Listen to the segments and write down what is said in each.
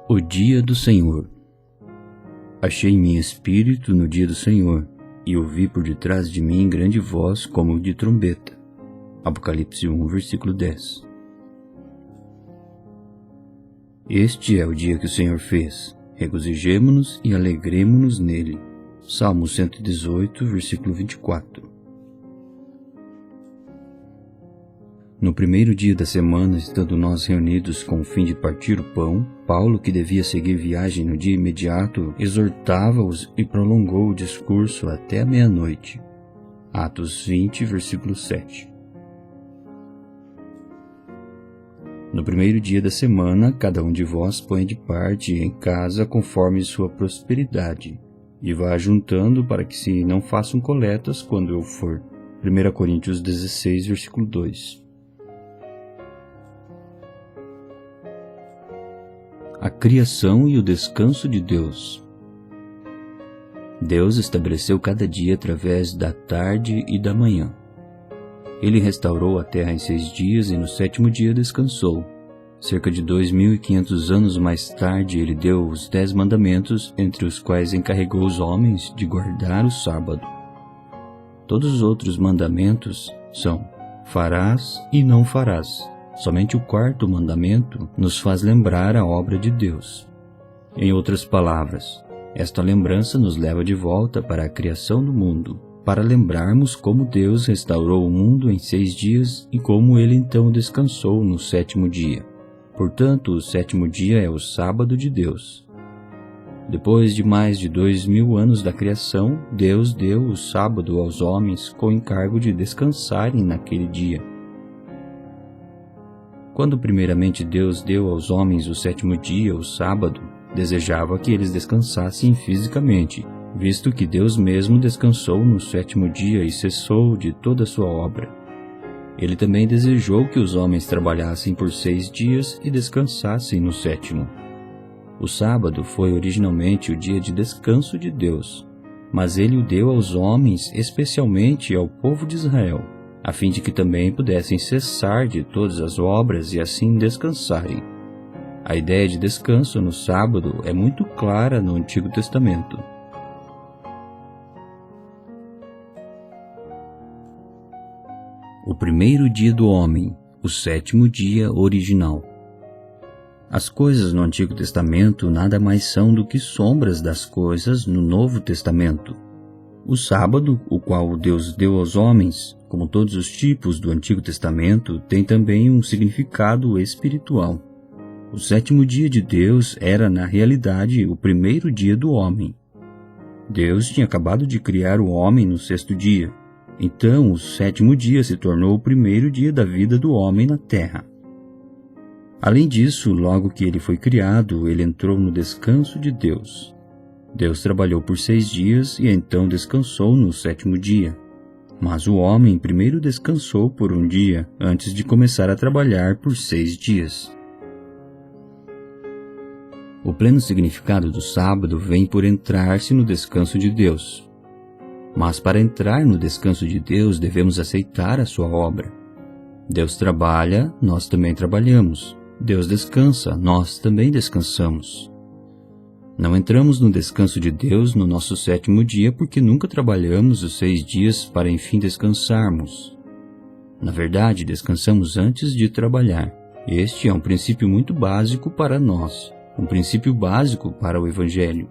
O dia do Senhor. Achei-me espírito no dia do Senhor, e ouvi por detrás de mim grande voz como de trombeta. Apocalipse 1, versículo 10. Este é o dia que o Senhor fez. Regozijemo-nos e alegremo-nos nele. Salmo 118, versículo 24. No primeiro dia da semana, estando nós reunidos com o fim de partir o pão, Paulo, que devia seguir viagem no dia imediato, exortava-os e prolongou o discurso até a meia-noite. Atos 20, versículo 7. No primeiro dia da semana, cada um de vós põe de parte em casa conforme sua prosperidade, e vá juntando para que se não façam coletas quando eu for. 1 Coríntios 16, versículo 2. A criação e o descanso de Deus. Deus estabeleceu cada dia através da tarde e da manhã. Ele restaurou a terra em 6 dias e no 7º dia descansou. Cerca de 2.500 anos mais tarde, ele deu os 10 mandamentos, entre os quais encarregou os homens de guardar o sábado. Todos os outros mandamentos são: farás e não farás. Somente o 4º mandamento nos faz lembrar a obra de Deus. Em outras palavras, esta lembrança nos leva de volta para a criação do mundo, para lembrarmos como Deus restaurou o mundo em 6 dias e como ele então descansou no 7º dia. Portanto, o 7º dia é o sábado de Deus. Depois de mais de 2.000 anos da criação, Deus deu o sábado aos homens com o encargo de descansarem naquele dia. Quando primeiramente Deus deu aos homens o 7º dia, o sábado, desejava que eles descansassem fisicamente, visto que Deus mesmo descansou no 7º dia e cessou de toda a sua obra. Ele também desejou que os homens trabalhassem por 6 dias e descansassem no 7º. O sábado foi originalmente o dia de descanso de Deus, mas ele o deu aos homens, especialmente ao povo de Israel, a fim de que também pudessem cessar de todas as obras e assim descansarem. A ideia de descanso no sábado é muito clara no Antigo Testamento. O primeiro dia do homem, o 7º dia original. As coisas no Antigo Testamento nada mais são do que sombras das coisas no Novo Testamento. O sábado, o qual Deus deu aos homens, como todos os tipos do Antigo Testamento, tem também um significado espiritual. O 7º dia de Deus era, na realidade, o primeiro dia do homem. Deus tinha acabado de criar o homem no 6º dia. Então, o 7º dia se tornou o primeiro dia da vida do homem na terra. Além disso, logo que ele foi criado, ele entrou no descanso de Deus. Deus trabalhou por 6 dias e então descansou no 7º dia. Mas o homem primeiro descansou por 1 dia, antes de começar a trabalhar por 6 dias. O pleno significado do sábado vem por entrar-se no descanso de Deus. Mas para entrar no descanso de Deus, devemos aceitar a sua obra. Deus trabalha, nós também trabalhamos. Deus descansa, nós também descansamos. Não entramos no descanso de Deus no nosso 7º dia porque nunca trabalhamos os 6 dias para enfim descansarmos. Na verdade, descansamos antes de trabalhar. Este é um princípio muito básico para nós, um princípio básico para o Evangelho.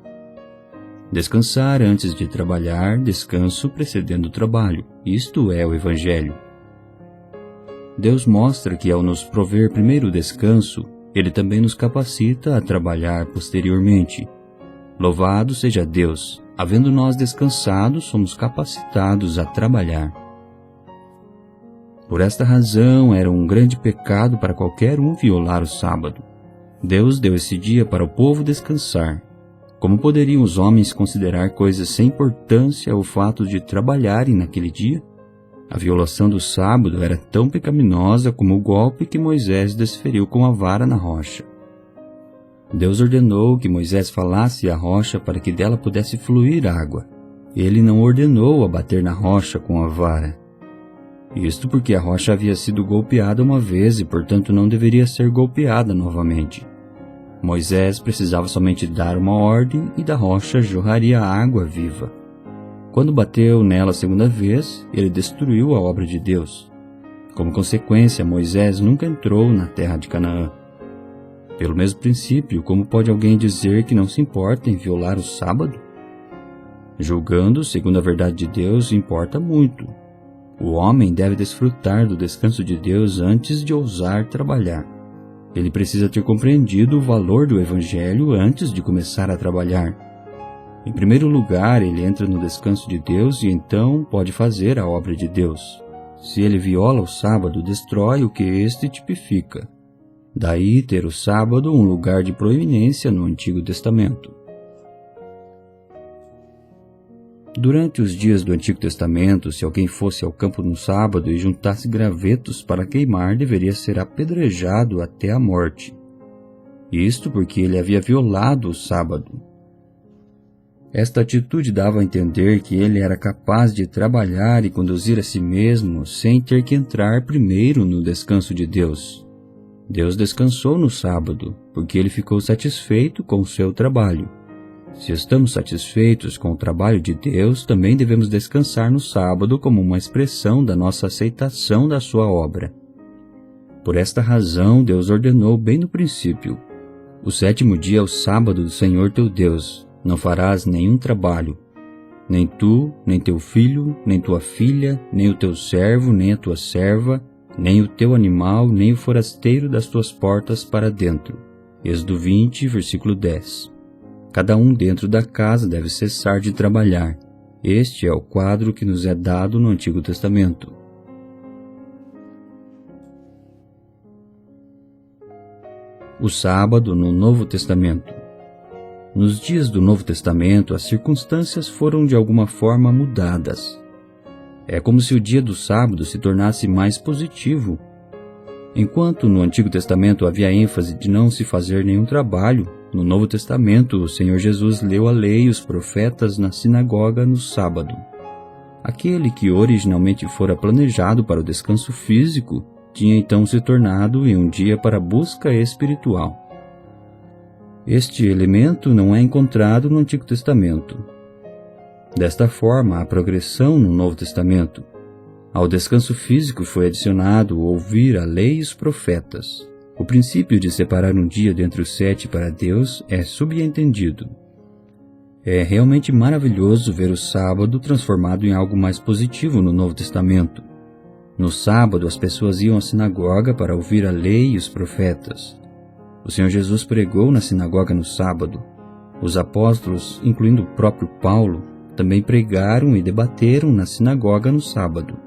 Descansar antes de trabalhar, descanso precedendo o trabalho. Isto é o Evangelho. Deus mostra que ao nos prover primeiro o descanso, Ele também nos capacita a trabalhar posteriormente. Louvado seja Deus! Havendo nós descansado, somos capacitados a trabalhar. Por esta razão, era um grande pecado para qualquer um violar o sábado. Deus deu esse dia para o povo descansar. Como poderiam os homens considerar coisas sem importância o fato de trabalharem naquele dia? A violação do sábado era tão pecaminosa como o golpe que Moisés desferiu com a vara na rocha. Deus ordenou que Moisés falasse à rocha para que dela pudesse fluir água. Ele não ordenou a bater na rocha com a vara. Isto porque a rocha havia sido golpeada uma vez e, portanto, não deveria ser golpeada novamente. Moisés precisava somente dar uma ordem e da rocha jorraria água viva. Quando bateu nela a segunda vez, ele destruiu a obra de Deus. Como consequência, Moisés nunca entrou na terra de Canaã. Pelo mesmo princípio, como pode alguém dizer que não se importa em violar o sábado? Julgando segundo a verdade de Deus, importa muito. O homem deve desfrutar do descanso de Deus antes de ousar trabalhar. Ele precisa ter compreendido o valor do Evangelho antes de começar a trabalhar. Em primeiro lugar, ele entra no descanso de Deus e então pode fazer a obra de Deus. Se ele viola o sábado, destrói o que este tipifica. Daí ter o sábado um lugar de proeminência no Antigo Testamento. Durante os dias do Antigo Testamento, se alguém fosse ao campo no sábado e juntasse gravetos para queimar, deveria ser apedrejado até a morte. Isto porque ele havia violado o sábado. Esta atitude dava a entender que ele era capaz de trabalhar e conduzir a si mesmo sem ter que entrar primeiro no descanso de Deus. Deus descansou no sábado, porque ele ficou satisfeito com o seu trabalho. Se estamos satisfeitos com o trabalho de Deus, também devemos descansar no sábado como uma expressão da nossa aceitação da sua obra. Por esta razão, Deus ordenou bem no princípio: o sétimo dia é o sábado do Senhor teu Deus, não farás nenhum trabalho. Nem tu, nem teu filho, nem tua filha, nem o teu servo, nem a tua serva, nem o teu animal, nem o forasteiro das tuas portas para dentro. Êxodo 20, versículo 10. Cada um dentro da casa deve cessar de trabalhar. Este é o quadro que nos é dado no Antigo Testamento. O sábado no Novo Testamento. Nos dias do Novo Testamento, as circunstâncias foram de alguma forma mudadas. É como se o dia do sábado se tornasse mais positivo. Enquanto no Antigo Testamento havia ênfase de não se fazer nenhum trabalho, no Novo Testamento o Senhor Jesus leu a lei e os profetas na sinagoga no sábado. Aquele que originalmente fora planejado para o descanso físico, tinha então se tornado em um dia para a busca espiritual. Este elemento não é encontrado no Antigo Testamento. Desta forma, há progressão no Novo Testamento. Ao descanso físico foi adicionado ouvir a lei e os profetas. O princípio de separar um dia dentre os 7 para Deus é subentendido. É realmente maravilhoso ver o sábado transformado em algo mais positivo no Novo Testamento. No sábado, as pessoas iam à sinagoga para ouvir a lei e os profetas. O Senhor Jesus pregou na sinagoga no sábado. Os apóstolos, incluindo o próprio Paulo, também pregaram e debateram na sinagoga no sábado.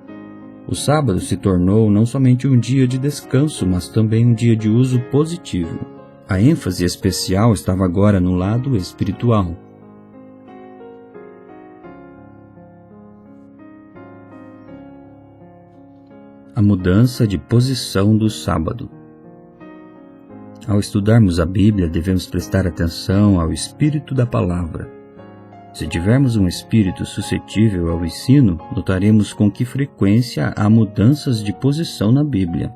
O sábado se tornou não somente um dia de descanso, mas também um dia de uso positivo. A ênfase especial estava agora no lado espiritual. A mudança de posição do sábado. Ao estudarmos a Bíblia, devemos prestar atenção ao espírito da palavra. Se tivermos um espírito suscetível ao ensino, notaremos com que frequência há mudanças de posição na Bíblia.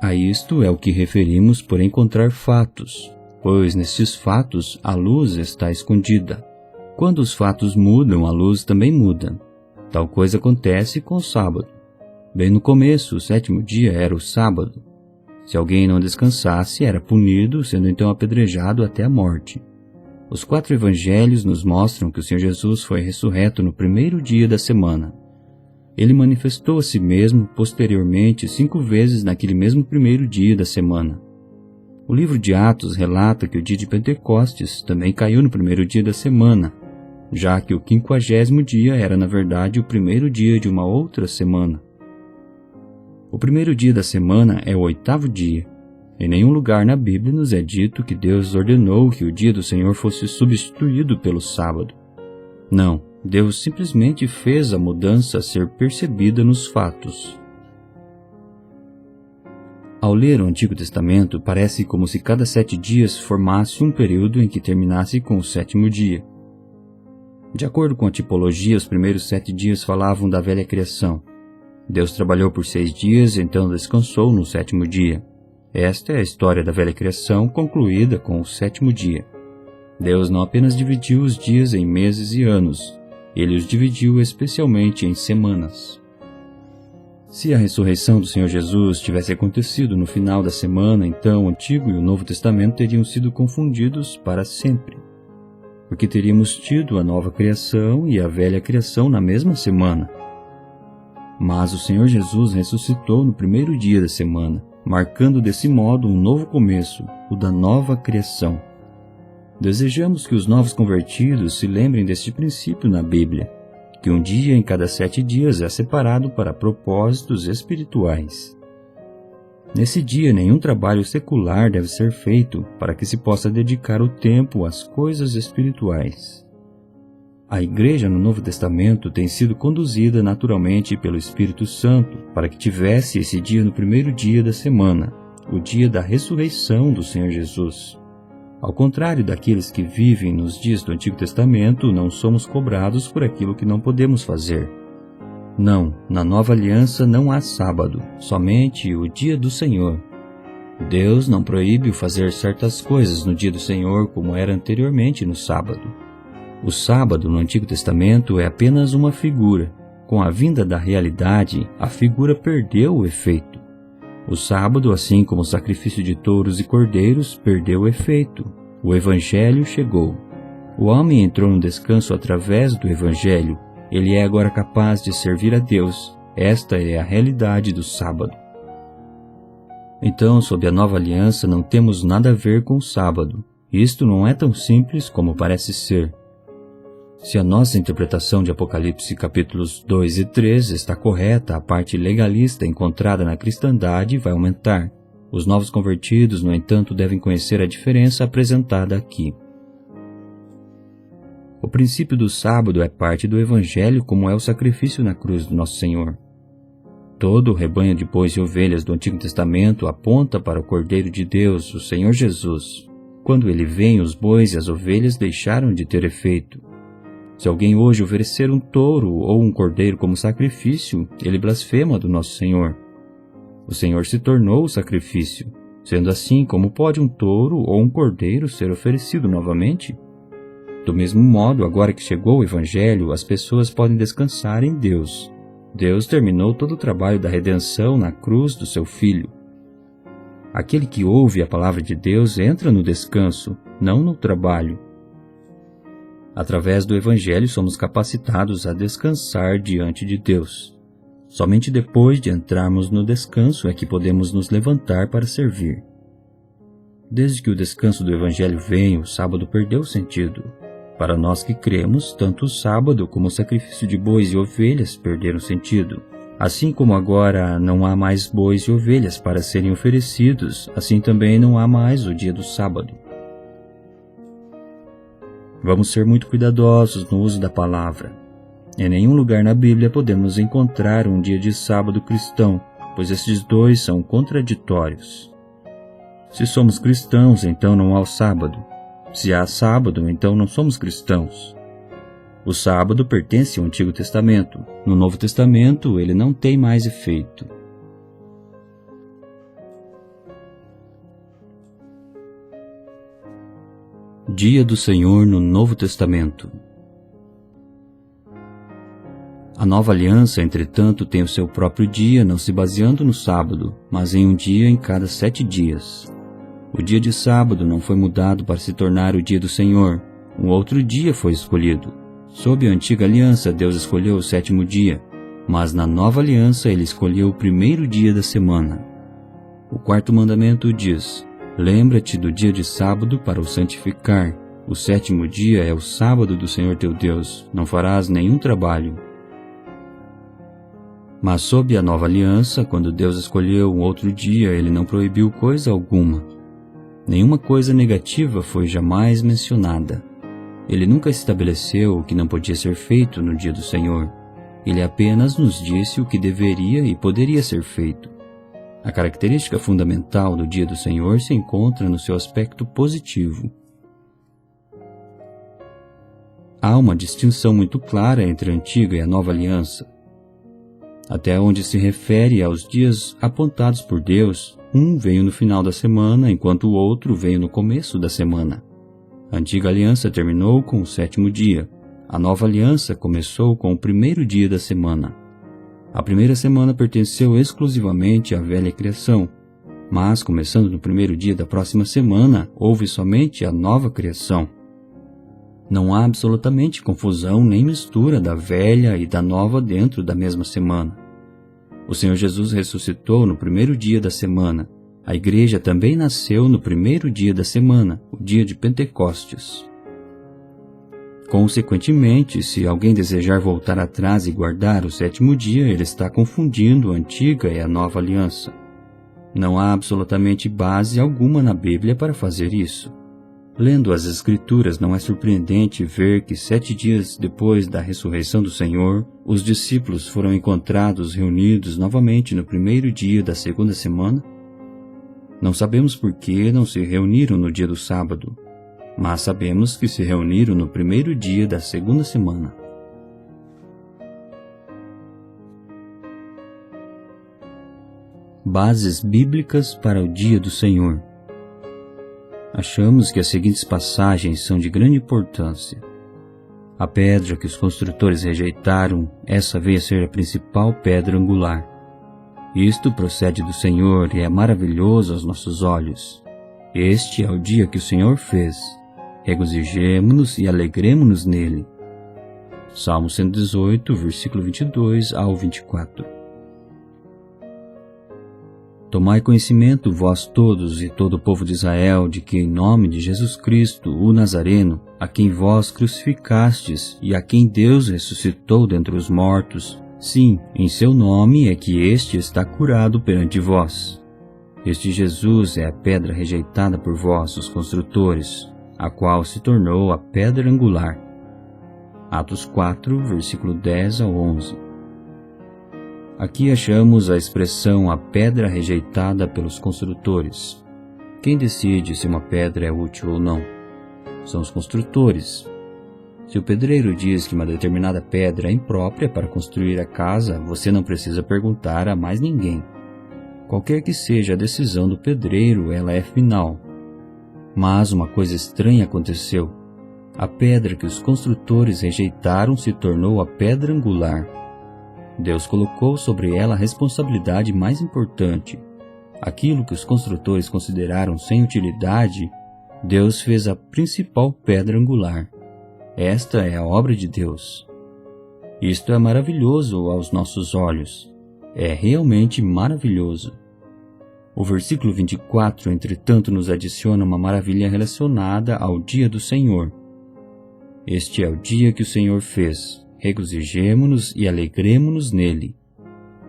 A isto é o que referimos por encontrar fatos, pois nestes fatos a luz está escondida. Quando os fatos mudam, a luz também muda. Tal coisa acontece com o sábado. Bem no começo, o 7º dia era o sábado. Se alguém não descansasse, era punido, sendo então apedrejado até a morte. Os 4 evangelhos nos mostram que o Senhor Jesus foi ressurreto no primeiro dia da semana. Ele manifestou a si mesmo posteriormente 5 vezes naquele mesmo primeiro dia da semana. O livro de Atos relata que o dia de Pentecostes também caiu no primeiro dia da semana, já que o 50º dia era na verdade o primeiro dia de uma outra semana. O primeiro dia da semana é o 8º dia. Em nenhum lugar na Bíblia nos é dito que Deus ordenou que o dia do Senhor fosse substituído pelo sábado. Não, Deus simplesmente fez a mudança ser percebida nos fatos. Ao ler o Antigo Testamento, parece como se cada 7 dias formasse um período em que terminasse com o 7º dia. De acordo com a tipologia, os primeiros 7 dias falavam da velha criação. Deus trabalhou por 6 dias, então descansou no 7º dia. Esta é a história da velha criação concluída com o sétimo dia. Deus não apenas dividiu os dias em meses e anos, Ele os dividiu especialmente em semanas. Se a ressurreição do Senhor Jesus tivesse acontecido no final da semana, então o Antigo e o Novo Testamento teriam sido confundidos para sempre, porque teríamos tido a nova criação e a velha criação na mesma semana. Mas o Senhor Jesus ressuscitou no primeiro dia da semana, marcando desse modo um novo começo, o da nova criação. Desejamos que os novos convertidos se lembrem deste princípio na Bíblia, que um dia em cada 7 dias é separado para propósitos espirituais. Nesse dia, nenhum trabalho secular deve ser feito para que se possa dedicar o tempo às coisas espirituais. A Igreja no Novo Testamento tem sido conduzida naturalmente pelo Espírito Santo para que tivesse esse dia no primeiro dia da semana, o dia da ressurreição do Senhor Jesus. Ao contrário daqueles que vivem nos dias do Antigo Testamento, não somos cobrados por aquilo que não podemos fazer. Não, na Nova Aliança não há sábado, somente o dia do Senhor. Deus não proíbe o fazer certas coisas no dia do Senhor como era anteriormente no sábado. O sábado no Antigo Testamento é apenas uma figura. Com a vinda da realidade, a figura perdeu o efeito. O sábado, assim como o sacrifício de touros e cordeiros, perdeu o efeito. O Evangelho chegou. O homem entrou no descanso através do Evangelho. Ele é agora capaz de servir a Deus. Esta é a realidade do sábado. Então, sob a nova aliança, não temos nada a ver com o sábado. Isto não é tão simples como parece ser. Se a nossa interpretação de Apocalipse capítulos 2 e 3 está correta, a parte legalista encontrada na cristandade vai aumentar. Os novos convertidos, no entanto, devem conhecer a diferença apresentada aqui. O princípio do sábado é parte do Evangelho, como é o sacrifício na cruz do nosso Senhor. Todo o rebanho de bois e ovelhas do Antigo Testamento aponta para o Cordeiro de Deus, o Senhor Jesus. Quando ele vem, os bois e as ovelhas deixaram de ter efeito. Se alguém hoje oferecer um touro ou um cordeiro como sacrifício, ele blasfema do nosso Senhor. O Senhor se tornou o sacrifício. Sendo assim, como pode um touro ou um cordeiro ser oferecido novamente? Do mesmo modo, agora que chegou o Evangelho, as pessoas podem descansar em Deus. Deus terminou todo o trabalho da redenção na cruz do seu Filho. Aquele que ouve a palavra de Deus entra no descanso, não no trabalho. Através do Evangelho somos capacitados a descansar diante de Deus. Somente depois de entrarmos no descanso é que podemos nos levantar para servir. Desde que o descanso do Evangelho vem, o sábado perdeu sentido. Para nós que cremos, tanto o sábado como o sacrifício de bois e ovelhas perderam sentido. Assim como agora não há mais bois e ovelhas para serem oferecidos, assim também não há mais o dia do sábado. Vamos ser muito cuidadosos no uso da palavra. Em nenhum lugar na Bíblia podemos encontrar um dia de sábado cristão, pois esses dois são contraditórios. Se somos cristãos, então não há o sábado. Se há sábado, então não somos cristãos. O sábado pertence ao Antigo Testamento. No Novo Testamento, ele não tem mais efeito. Dia do Senhor no Novo Testamento. A nova aliança, entretanto, tem o seu próprio dia, não se baseando no sábado, mas em um dia em cada 7 dias. O dia de sábado não foi mudado para se tornar o dia do Senhor. Um outro dia foi escolhido. Sob a antiga aliança, Deus escolheu o 7º dia, mas na nova aliança ele escolheu o primeiro dia da semana. O 4º mandamento diz: lembra-te do dia de sábado para o santificar. O 7º dia é o sábado do Senhor teu Deus. Não farás nenhum trabalho. Mas sob a nova aliança, quando Deus escolheu um outro dia, ele não proibiu coisa alguma. Nenhuma coisa negativa foi jamais mencionada. Ele nunca estabeleceu o que não podia ser feito no dia do Senhor. Ele apenas nos disse o que deveria e poderia ser feito. A característica fundamental do dia do Senhor se encontra no seu aspecto positivo. Há uma distinção muito clara entre a antiga e a nova aliança. Até onde se refere aos dias apontados por Deus, Um veio no final da semana, enquanto o outro veio no começo da semana. A antiga aliança terminou com o 7º dia. A nova aliança começou com o 1º dia da semana. A primeira semana pertenceu exclusivamente à velha criação, mas começando no 1º dia da próxima semana, houve somente a nova criação. Não há absolutamente confusão nem mistura da velha e da nova dentro da mesma semana. O Senhor Jesus ressuscitou no 1º dia da semana. A igreja também nasceu no 1º dia da semana, o dia de Pentecostes. Consequentemente, se alguém desejar voltar atrás e guardar o 7º dia, ele está confundindo a antiga e a nova aliança. Não há absolutamente base alguma na Bíblia para fazer isso. Lendo as Escrituras, não é surpreendente ver que 7 dias depois da ressurreição do Senhor, os discípulos foram encontrados reunidos novamente no 1º dia da 2ª semana. Não sabemos por que não se reuniram no dia do sábado, mas sabemos que se reuniram no 1º dia da 2ª semana. Bases bíblicas para o dia do Senhor. Achamos que as seguintes passagens são de grande importância. A pedra que os construtores rejeitaram, essa veio a ser a principal pedra angular. Isto procede do Senhor e é maravilhoso aos nossos olhos. Este é o dia que o Senhor fez. Regozijemo-nos e alegremo-nos nele. Salmo 118, versículo 22 ao 24. Tomai conhecimento, vós todos e todo o povo de Israel, de que em nome de Jesus Cristo, o Nazareno, a quem vós crucificastes e a quem Deus ressuscitou dentre os mortos, sim, em seu nome é que este está curado perante vós. Este Jesus é a pedra rejeitada por vós, os construtores, a qual se tornou a pedra angular. Atos 4, versículo 10 ao 11. Aqui achamos a expressão a pedra rejeitada pelos construtores. Quem decide se uma pedra é útil ou não? São os construtores. Se o pedreiro diz que uma determinada pedra é imprópria para construir a casa, você não precisa perguntar a mais ninguém. Qualquer que seja a decisão do pedreiro, ela é final. Mas uma coisa estranha aconteceu. A pedra que os construtores rejeitaram se tornou a pedra angular. Deus colocou sobre ela a responsabilidade mais importante. Aquilo que os construtores consideraram sem utilidade, Deus fez a principal pedra angular. Esta é a obra de Deus. Isto é maravilhoso aos nossos olhos. É realmente maravilhoso. O versículo 24, entretanto, nos adiciona uma maravilha relacionada ao dia do Senhor. Este é o dia que o Senhor fez. Regozijemo-nos e alegremo-nos nele.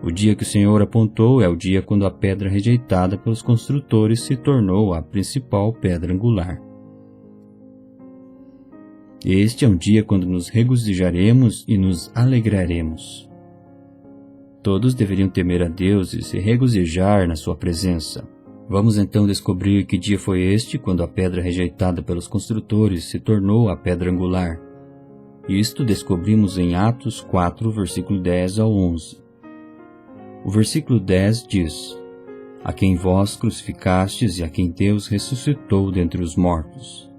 O dia que o Senhor apontou é o dia quando a pedra rejeitada pelos construtores se tornou a principal pedra angular. Este é um dia quando nos regozijaremos e nos alegraremos. Todos deveriam temer a Deus e se regozijar na sua presença. Vamos então descobrir que dia foi este quando a pedra rejeitada pelos construtores se tornou a pedra angular. Isto descobrimos em Atos 4, versículo 10 ao 11. O versículo 10 diz: A quem vós crucificastes e a quem Deus ressuscitou dentre os mortos.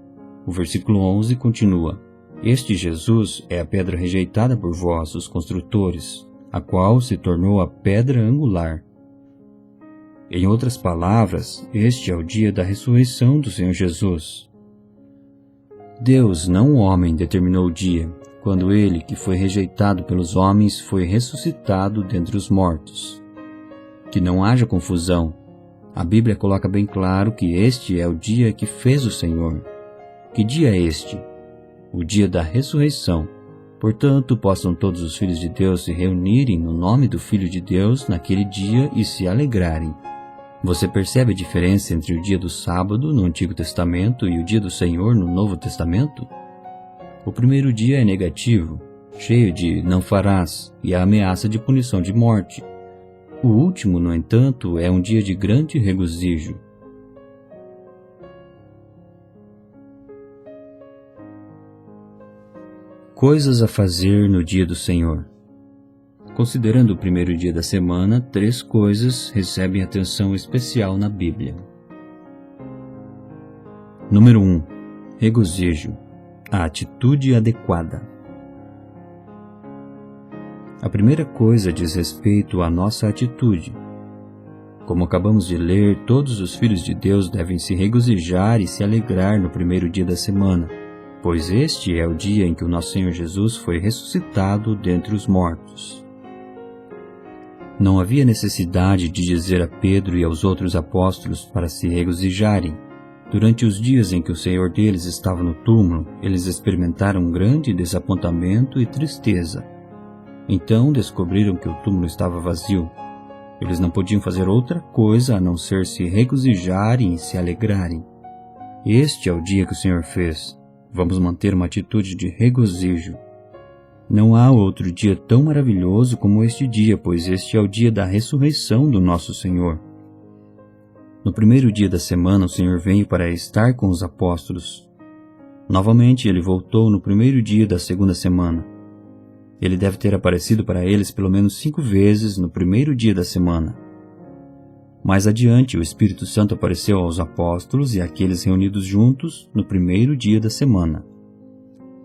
O versículo 11 continua: Este Jesus é a pedra rejeitada por vós, os construtores, a qual se tornou a pedra angular. Em outras palavras, este é o dia da ressurreição do Senhor Jesus. Deus, não o homem, determinou o dia, quando ele, que foi rejeitado pelos homens, foi ressuscitado dentre os mortos. Que não haja confusão. A Bíblia coloca bem claro que este é o dia que fez o Senhor. Que dia é este? O dia da ressurreição. Portanto, possam todos os filhos de Deus se reunirem no nome do Filho de Deus naquele dia e se alegrarem. Você percebe a diferença entre o dia do sábado no Antigo Testamento e o dia do Senhor no Novo Testamento? O primeiro dia é negativo, cheio de não farás e a ameaça de punição de morte. O último, no entanto, é um dia de grande regozijo. Coisas a fazer no dia do Senhor. Considerando o primeiro dia da semana, 3 coisas recebem atenção especial na Bíblia. Número 1. Regozijo. A atitude adequada. A primeira coisa diz respeito à nossa atitude. Como acabamos de ler, todos os filhos de Deus devem se regozijar e se alegrar no primeiro dia da semana, pois este é o dia em que o nosso Senhor Jesus foi ressuscitado dentre os mortos. Não havia necessidade de dizer a Pedro e aos outros apóstolos para se regozijarem. Durante os dias em que o Senhor deles estava no túmulo, eles experimentaram um grande desapontamento e tristeza. Então descobriram que o túmulo estava vazio. Eles não podiam fazer outra coisa a não ser se regozijarem e se alegrarem. Este é o dia que o Senhor fez. Vamos manter uma atitude de regozijo. Não há outro dia tão maravilhoso como este dia, pois este é o dia da ressurreição do nosso Senhor. No primeiro dia da semana, o Senhor veio para estar com os apóstolos. Novamente, ele voltou no primeiro dia da segunda semana. Ele deve ter aparecido para eles pelo menos 5 vezes no primeiro dia da semana. Mais adiante, o Espírito Santo apareceu aos apóstolos e àqueles reunidos juntos no primeiro dia da semana.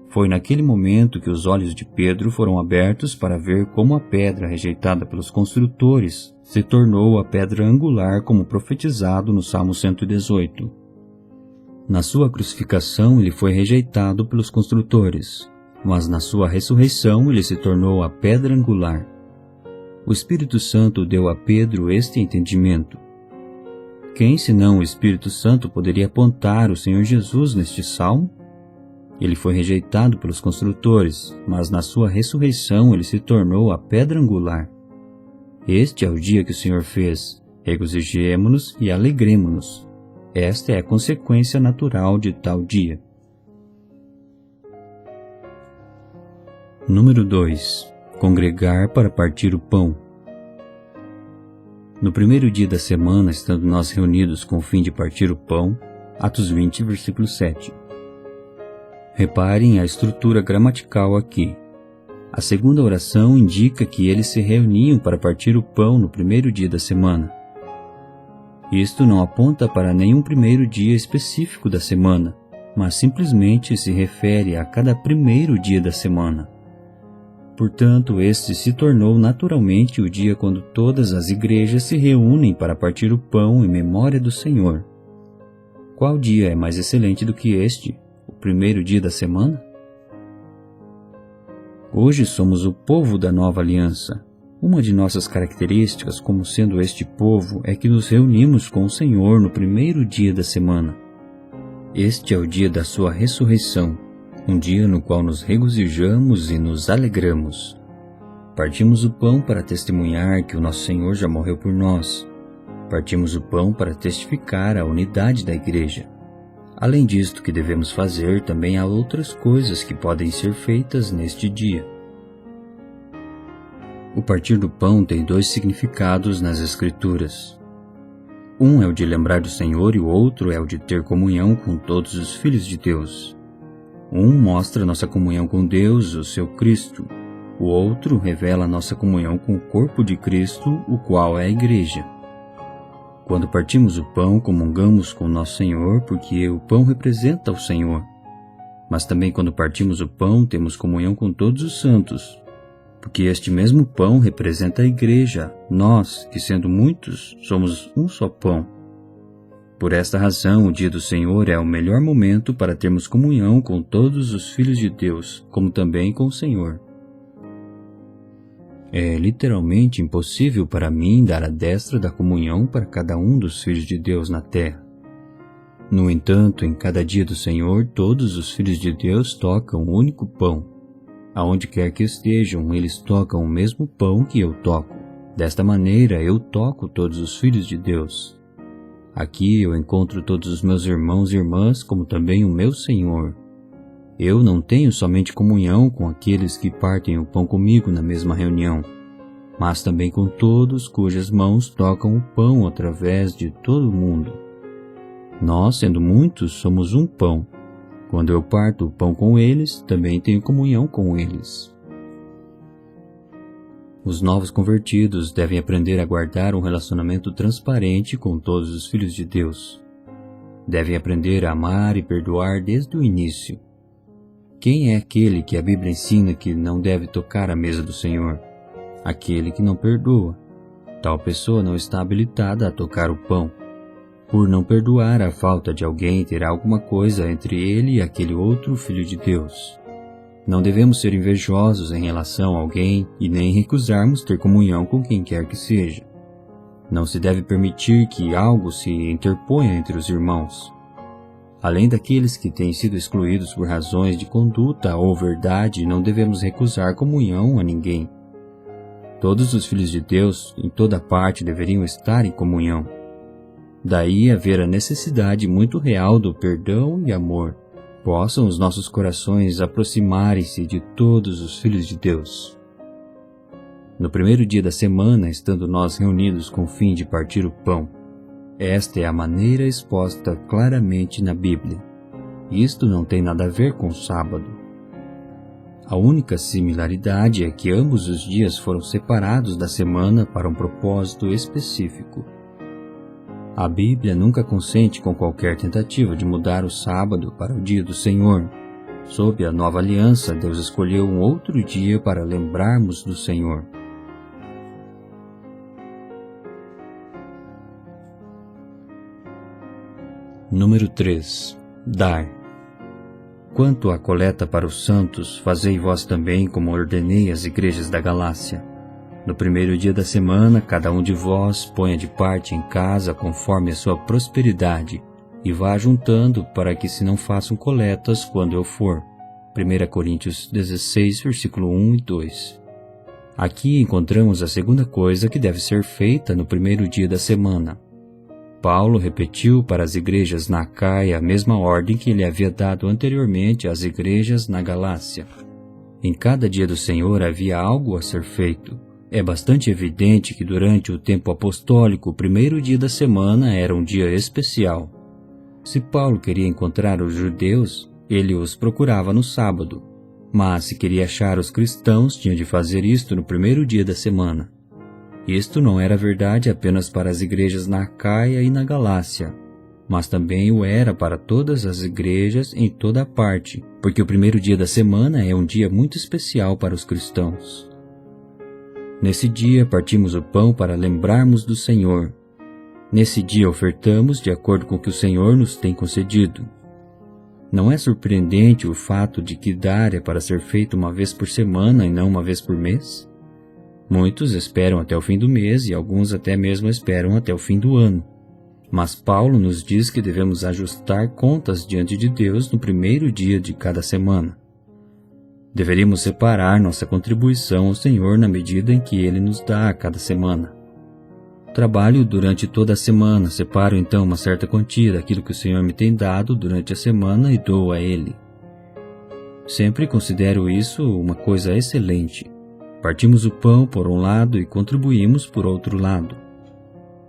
Foi naquele momento que os olhos de Pedro foram abertos para ver como a pedra rejeitada pelos construtores se tornou a pedra angular como profetizado no Salmo 118. Na sua crucificação ele foi rejeitado pelos construtores, mas na sua ressurreição ele se tornou a pedra angular. O Espírito Santo deu a Pedro este entendimento. Quem senão o Espírito Santo poderia apontar o Senhor Jesus neste salmo? Ele foi rejeitado pelos construtores, mas na sua ressurreição ele se tornou a pedra angular. Este é o dia que o Senhor fez. Regozijemo-nos e alegremo-nos. Esta é a consequência natural de tal dia. Número 2. Congregar para partir o pão. No primeiro dia da semana, estando nós reunidos com o fim de partir o pão, Atos 20, versículo 7. Reparem a estrutura gramatical aqui. A segunda oração indica que eles se reuniam para partir o pão no primeiro dia da semana. Isto não aponta para nenhum primeiro dia específico da semana, mas simplesmente se refere a cada primeiro dia da semana. Portanto, este se tornou naturalmente o dia quando todas as igrejas se reúnem para partir o pão em memória do Senhor. Qual dia é mais excelente do que este? O primeiro dia da semana? Hoje somos o povo da nova aliança. Uma de nossas características como sendo este povo é que nos reunimos com o Senhor no primeiro dia da semana. Este é o dia da sua ressurreição, um dia no qual nos regozijamos e nos alegramos. Partimos o pão para testemunhar que o nosso Senhor já morreu por nós. Partimos o pão para testificar a unidade da igreja. Além disto que devemos fazer, também há outras coisas que podem ser feitas neste dia. O partir do pão tem 2 significados nas Escrituras. Um é o de lembrar do Senhor e o outro é o de ter comunhão com todos os filhos de Deus. Um mostra nossa comunhão com Deus, o seu Cristo. O outro revela nossa comunhão com o corpo de Cristo, o qual é a igreja. Quando partimos o pão, comungamos com o nosso Senhor, porque o pão representa o Senhor. Mas também quando partimos o pão, temos comunhão com todos os santos, porque este mesmo pão representa a igreja, nós, que sendo muitos, somos um só pão. Por esta razão, o dia do Senhor é o melhor momento para termos comunhão com todos os filhos de Deus, como também com o Senhor. É literalmente impossível para mim dar a destra da comunhão para cada um dos filhos de Deus na terra. No entanto, em cada dia do Senhor, todos os filhos de Deus tocam o único pão. Aonde quer que estejam, eles tocam o mesmo pão que eu toco. Desta maneira, eu toco todos os filhos de Deus. Aqui eu encontro todos os meus irmãos e irmãs, como também o meu Senhor. Eu não tenho somente comunhão com aqueles que partem o pão comigo na mesma reunião, mas também com todos cujas mãos tocam o pão através de todo o mundo. Nós, sendo muitos, somos um pão. Quando eu parto o pão com eles, também tenho comunhão com eles. Os novos convertidos devem aprender a guardar um relacionamento transparente com todos os filhos de Deus. Devem aprender a amar e perdoar desde o início. Quem é aquele que a Bíblia ensina que não deve tocar a mesa do Senhor? Aquele que não perdoa. Tal pessoa não está habilitada a tocar o pão. Por não perdoar a falta de alguém, terá alguma coisa entre ele e aquele outro filho de Deus. Não devemos ser invejosos em relação a alguém e nem recusarmos ter comunhão com quem quer que seja. Não se deve permitir que algo se interponha entre os irmãos. Além daqueles que têm sido excluídos por razões de conduta ou verdade, não devemos recusar comunhão a ninguém. Todos os filhos de Deus, em toda parte, deveriam estar em comunhão. Daí haver a necessidade muito real do perdão e amor. Possam os nossos corações aproximarem-se de todos os filhos de Deus. No primeiro dia da semana, estando nós reunidos com o fim de partir o pão, esta é a maneira exposta claramente na Bíblia. Isto não tem nada a ver com o sábado. A única similaridade é que ambos os dias foram separados da semana para um propósito específico. A Bíblia nunca consente com qualquer tentativa de mudar o sábado para o dia do Senhor. Sob a nova aliança, Deus escolheu um outro dia para lembrarmos do Senhor. Número 3. Dar. Quanto à coleta para os santos, fazei vós também como ordenei às igrejas da Galácia. No primeiro dia da semana, cada um de vós ponha de parte em casa conforme a sua prosperidade, e vá juntando para que se não façam coletas quando eu for. 1 Coríntios 16, versículo 1 e 2. Aqui encontramos a segunda coisa que deve ser feita no primeiro dia da semana. Paulo repetiu para as igrejas na Acaia a mesma ordem que ele havia dado anteriormente às igrejas na Galácia. Em cada dia do Senhor havia algo a ser feito. É bastante evidente que durante o tempo apostólico o primeiro dia da semana era um dia especial. Se Paulo queria encontrar os judeus, ele os procurava no sábado, mas se queria achar os cristãos, tinha de fazer isto no primeiro dia da semana. Isto não era verdade apenas para as igrejas na Acaia e na Galácia, mas também o era para todas as igrejas em toda a parte, porque o primeiro dia da semana é um dia muito especial para os cristãos. Nesse dia partimos o pão para lembrarmos do Senhor. Nesse dia ofertamos de acordo com o que o Senhor nos tem concedido. Não é surpreendente o fato de que dar é para ser feito uma vez por semana e não uma vez por mês? Muitos esperam até o fim do mês e alguns até mesmo esperam até o fim do ano. Mas Paulo nos diz que devemos ajustar contas diante de Deus no primeiro dia de cada semana. Deveríamos separar nossa contribuição ao Senhor na medida em que Ele nos dá a cada semana. Trabalho durante toda a semana, separo então uma certa quantia daquilo que o Senhor me tem dado durante a semana e dou a Ele. Sempre considero isso uma coisa excelente. Partimos o pão por um lado e contribuímos por outro lado.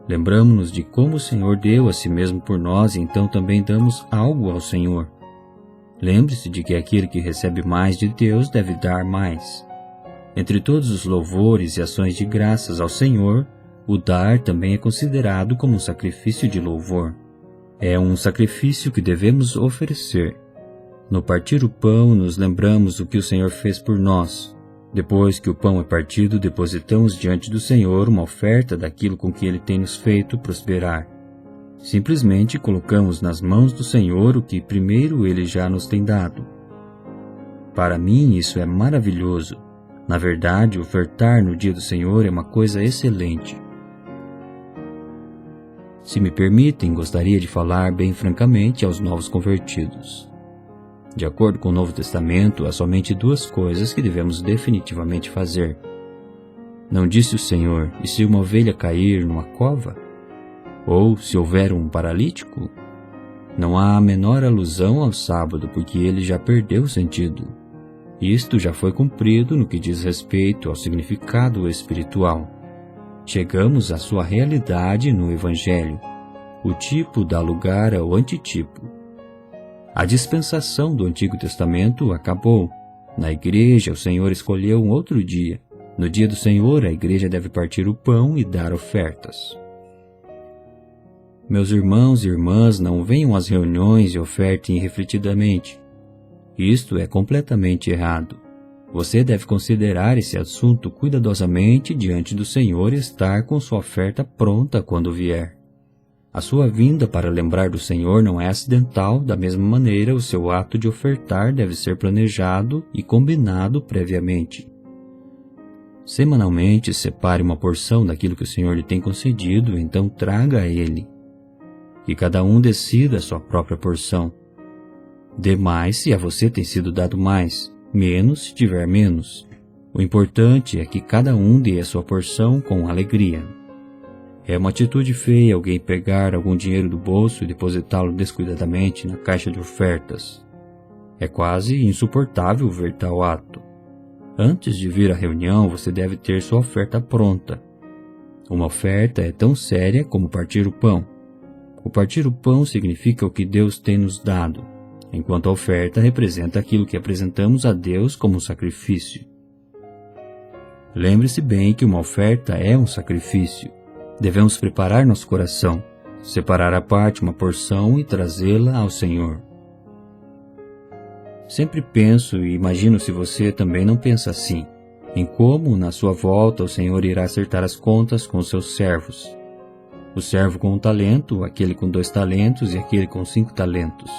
Lembramo-nos de como o Senhor deu a si mesmo por nós e então também damos algo ao Senhor. Lembre-se de que aquele que recebe mais de Deus deve dar mais. Entre todos os louvores e ações de graças ao Senhor, o dar também é considerado como um sacrifício de louvor. É um sacrifício que devemos oferecer. No partir o pão, nos lembramos do que o Senhor fez por nós. Depois que o pão é partido, depositamos diante do Senhor uma oferta daquilo com que Ele tem nos feito prosperar. Simplesmente colocamos nas mãos do Senhor o que primeiro Ele já nos tem dado. Para mim isso é maravilhoso. Na verdade, ofertar no dia do Senhor é uma coisa excelente. Se me permitem, gostaria de falar bem francamente aos novos convertidos. De acordo com o Novo Testamento, há somente duas coisas que devemos definitivamente fazer. Não disse o Senhor, e se uma ovelha cair numa cova? Ou se houver um paralítico? Não há a menor alusão ao sábado, porque ele já perdeu o sentido. Isto já foi cumprido no que diz respeito ao significado espiritual. Chegamos à sua realidade no Evangelho. O tipo dá lugar ao antitipo. A dispensação do Antigo Testamento acabou. Na igreja, o Senhor escolheu um outro dia. No dia do Senhor, a igreja deve partir o pão e dar ofertas. Meus irmãos e irmãs, não venham às reuniões e ofertem irrefletidamente. Isto é completamente errado. Você deve considerar esse assunto cuidadosamente diante do Senhor e estar com sua oferta pronta quando vier. A sua vinda para lembrar do Senhor não é acidental, da mesma maneira o seu ato de ofertar deve ser planejado e combinado previamente. Semanalmente, separe uma porção daquilo que o Senhor lhe tem concedido, então traga a Ele. E cada um decida a sua própria porção. Dê mais se a você tem sido dado mais, menos se tiver menos. O importante é que cada um dê a sua porção com alegria. É uma atitude feia alguém pegar algum dinheiro do bolso e depositá-lo descuidadamente na caixa de ofertas. É quase insuportável ver tal ato. Antes de vir à reunião, você deve ter sua oferta pronta. Uma oferta é tão séria como partir o pão. O partir o pão significa o que Deus tem nos dado, enquanto a oferta representa aquilo que apresentamos a Deus como um sacrifício. Lembre-se bem que uma oferta é um sacrifício. Devemos preparar nosso coração, separar à parte uma porção e trazê-la ao Senhor. Sempre penso e imagino se você também não pensa assim, em como, na sua volta, o Senhor irá acertar as contas com os seus servos. O servo com 1 talento, aquele com 2 talentos e aquele com 5 talentos.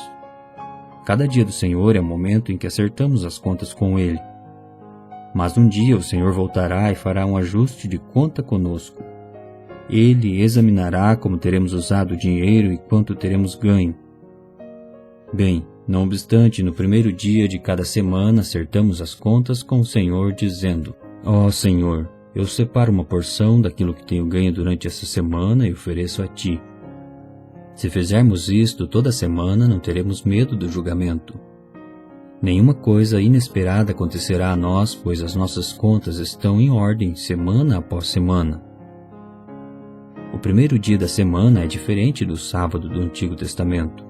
Cada dia do Senhor é o momento em que acertamos as contas com Ele. Mas um dia o Senhor voltará e fará um ajuste de conta conosco. Ele examinará como teremos usado o dinheiro e quanto teremos ganho. Bem, não obstante, no primeiro dia de cada semana acertamos as contas com o Senhor, dizendo: Ó Senhor, eu separo uma porção daquilo que tenho ganho durante essa semana e ofereço a Ti. Se fizermos isto toda semana, não teremos medo do julgamento. Nenhuma coisa inesperada acontecerá a nós, pois as nossas contas estão em ordem semana após semana. O primeiro dia da semana é diferente do sábado do Antigo Testamento.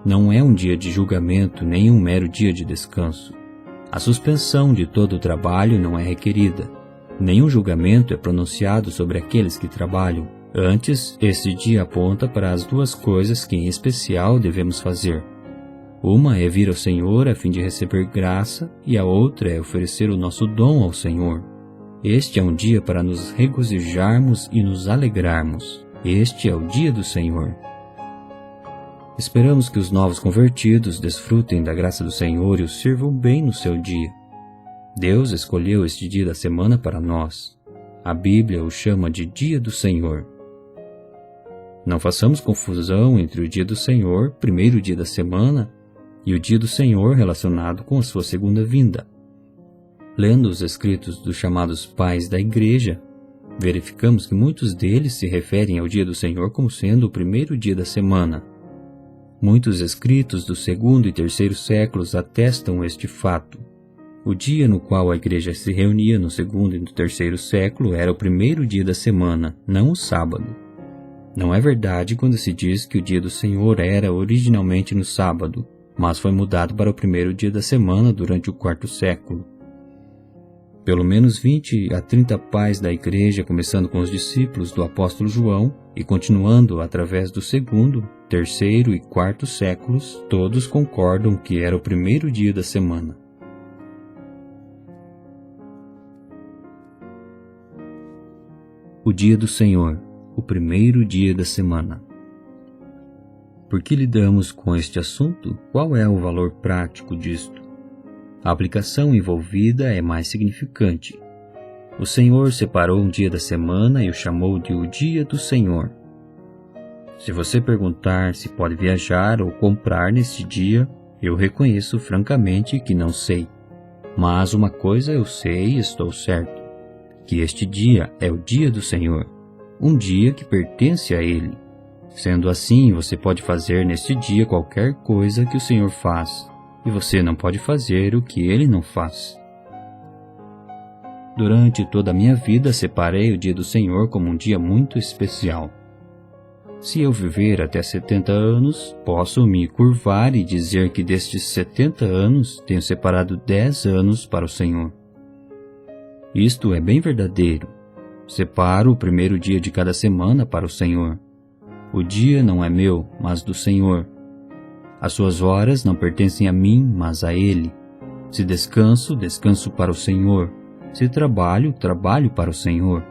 Não é um dia de julgamento nem um mero dia de descanso. A suspensão de todo o trabalho não é requerida. Nenhum julgamento é pronunciado sobre aqueles que trabalham. Antes, esse dia aponta para as duas coisas que em especial devemos fazer. Uma é vir ao Senhor a fim de receber graça e a outra é oferecer o nosso dom ao Senhor. Este é um dia para nos regozijarmos e nos alegrarmos. Este é o dia do Senhor. Esperamos que os novos convertidos desfrutem da graça do Senhor e o sirvam bem no seu dia. Deus escolheu este dia da semana para nós. A Bíblia o chama de Dia do Senhor. Não façamos confusão entre o dia do Senhor, primeiro dia da semana, e o dia do Senhor relacionado com a sua segunda vinda. Lendo os escritos dos chamados pais da igreja, verificamos que muitos deles se referem ao dia do Senhor como sendo o primeiro dia da semana. Muitos escritos do segundo e terceiro séculos atestam este fato. O dia no qual a igreja se reunia no segundo e no terceiro século era o primeiro dia da semana, não o sábado. Não é verdade quando se diz que o dia do Senhor era originalmente no sábado, mas foi mudado para o primeiro dia da semana durante o quarto século. Pelo menos 20 a 30 pais da igreja, começando com os discípulos do apóstolo João e continuando através do segundo, terceiro e quarto séculos, todos concordam que era o primeiro dia da semana. O dia do Senhor, o primeiro dia da semana. Por que lidamos com este assunto? Qual é o valor prático disto? A aplicação envolvida é mais significante. O Senhor separou um dia da semana e o chamou de o Dia do Senhor. Se você perguntar se pode viajar ou comprar neste dia, eu reconheço francamente que não sei. Mas uma coisa eu sei e estou certo, que este dia é o Dia do Senhor, um dia que pertence a Ele. Sendo assim, você pode fazer neste dia qualquer coisa que o Senhor faz, e você não pode fazer o que Ele não faz. Durante toda a minha vida, separei o dia do Senhor como um dia muito especial. Se eu viver até 70 anos, posso me curvar e dizer que destes 70 anos, tenho separado 10 anos para o Senhor. Isto é bem verdadeiro. Separo o primeiro dia de cada semana para o Senhor. O dia não é meu, mas do Senhor. As suas horas não pertencem a mim, mas a Ele. Se descanso, descanso para o Senhor. Se trabalho, trabalho para o Senhor.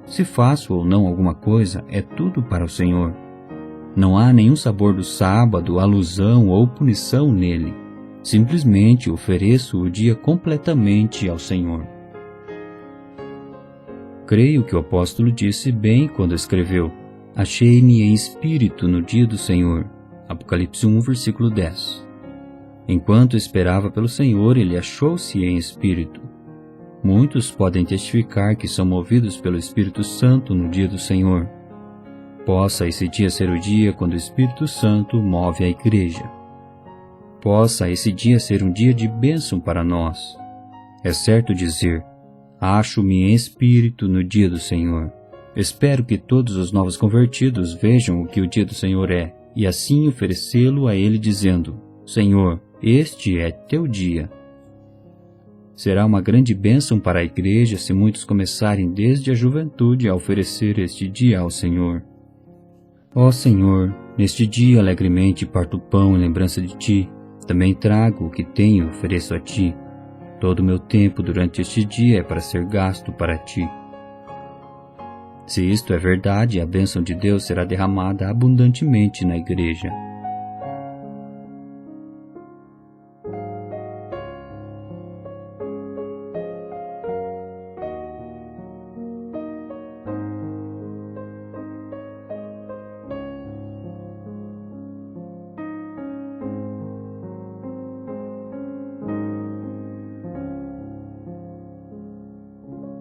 Se faço ou não alguma coisa, é tudo para o Senhor. Não há nenhum sabor do sábado, alusão ou punição nele. Simplesmente ofereço o dia completamente ao Senhor. Creio que o apóstolo disse bem quando escreveu: Achei-me em espírito no dia do Senhor. Apocalipse 1, versículo 10. Enquanto esperava pelo Senhor, ele achou-se em espírito. Muitos podem testificar que são movidos pelo Espírito Santo no dia do Senhor. Possa esse dia ser o dia quando o Espírito Santo move a igreja. Possa esse dia ser um dia de bênção para nós. É certo dizer: acho-me em espírito no dia do Senhor. Espero que todos os novos convertidos vejam o que o dia do Senhor é, e assim oferecê-lo a Ele dizendo: Senhor, este é teu dia. Será uma grande bênção para a igreja se muitos começarem desde a juventude a oferecer este dia ao Senhor. Ó Senhor, neste dia alegremente parto o pão em lembrança de Ti. Também trago o que tenho e ofereço a Ti. Todo o meu tempo durante este dia é para ser gasto para Ti. Se isto é verdade, a bênção de Deus será derramada abundantemente na igreja.